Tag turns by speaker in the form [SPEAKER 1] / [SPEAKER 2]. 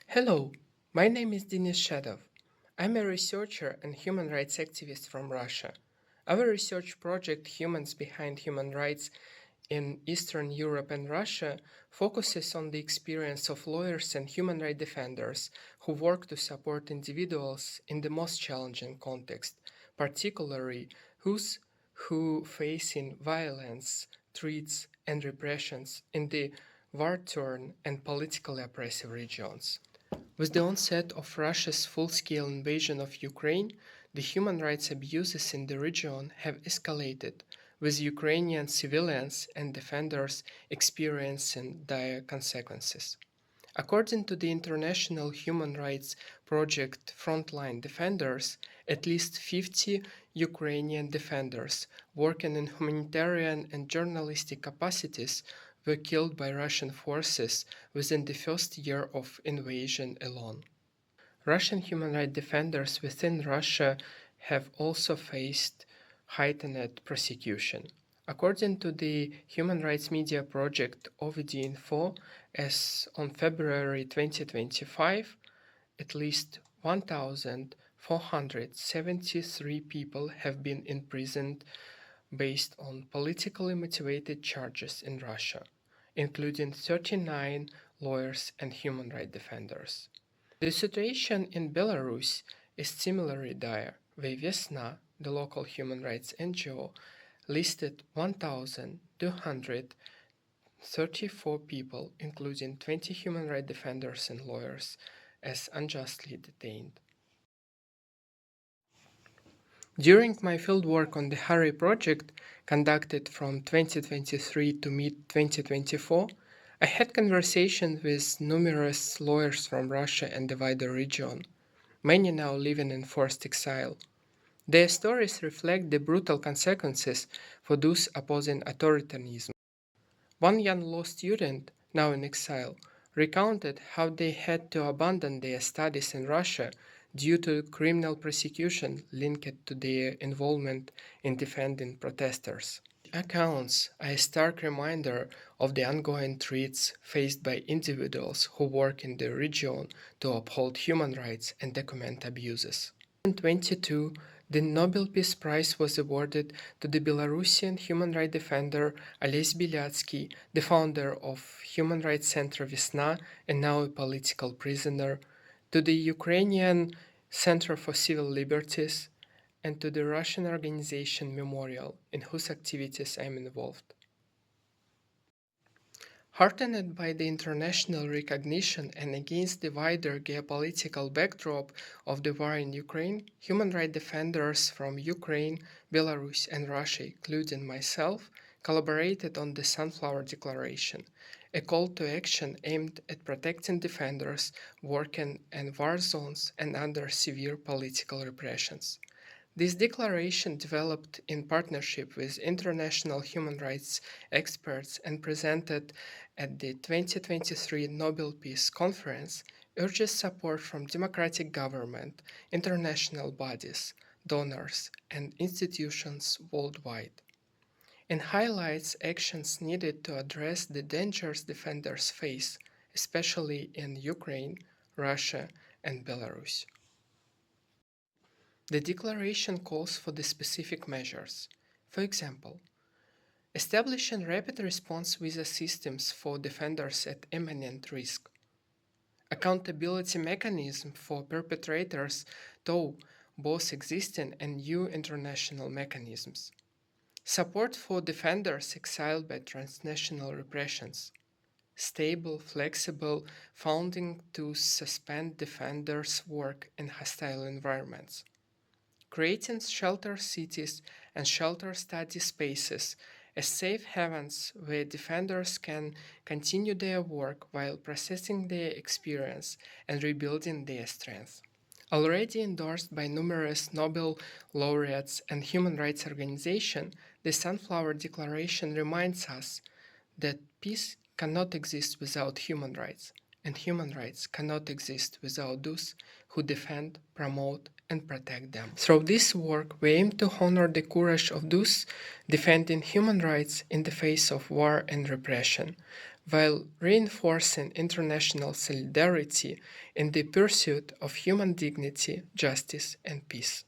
[SPEAKER 1] Hello, my name is Denis Shedov. I'm a researcher and human rights activist from Russia. Our research project, Humans Behind Human Rights in Eastern Europe and Russia, focuses on the experience of lawyers and human rights defenders who work to support individuals in the most challenging context, particularly those who facing violence, threats, and repressions in the war-torn and politically oppressive regions. With the onset of Russia's full-scale invasion of Ukraine, the human rights abuses in the region have escalated, with Ukrainian civilians and defenders experiencing dire consequences. According to the international human rights project Frontline Defenders, at least 50 Ukrainian defenders working in humanitarian and journalistic capacities were killed by Russian forces within the first year of invasion alone. Russian human rights defenders within Russia have also faced heightened prosecution. According to the human rights media project OVD Info, as on February 2025, at least 1,473 people have been imprisoned based on politically motivated charges in Russia, including 39 lawyers and human rights defenders. The situation in Belarus is similarly dire, where Vesna, the local human rights NGO, listed 1,234 people, including 20 human rights defenders and lawyers, as unjustly detained. During my fieldwork on the HuRiEE project, conducted from 2023 to mid-2024, I had conversations with numerous lawyers from Russia and the wider region, many now living in forced exile. Their stories reflect the brutal consequences for those opposing authoritarianism. One young law student, now in exile, recounted how they had to abandon their studies in Russia due to criminal prosecution linked to their involvement in defending protesters. Accounts are a stark reminder of the ongoing threats faced by individuals who work in the region to uphold human rights and document abuses. In 2022, the Nobel Peace Prize was awarded to the Belarusian human rights defender Ales Belyatsky, the founder of Human Rights Center Vesna and now a political prisoner, to the Ukrainian Center for Civil Liberties, and to the Russian organization Memorial, in whose activities I am involved. Heartened by the international recognition and against the wider geopolitical backdrop of the war in Ukraine, human rights defenders from Ukraine, Belarus, and Russia, including myself, collaborated on the Sunflower Declaration, a call to action aimed at protecting defenders working in war zones and under severe political repressions. This declaration, developed in partnership with international human rights experts and presented at the 2023 Nobel Peace Conference, urges support from democratic government, international bodies, donors, and institutions worldwide, and highlights actions needed to address the dangers defenders face, especially in Ukraine, Russia, and Belarus. The declaration calls for the specific measures. For example, establishing rapid response visa systems for defenders at imminent risk. Accountability mechanism for perpetrators, though both existing and new international mechanisms. Support for defenders exiled by transnational repressions. Stable, flexible funding to suspend defenders' work in hostile environments. Creating shelter cities and shelter study spaces as safe havens where defenders can continue their work while processing their experience and rebuilding their strength. Already endorsed by numerous Nobel laureates and human rights organizations, the Sunflower Declaration reminds us that peace cannot exist without human rights, and human rights cannot exist without those who defend, promote, and protect them. Through this work, we aim to honor the courage of those defending human rights in the face of war and repression, while reinforcing international solidarity in the pursuit of human dignity, justice, and peace.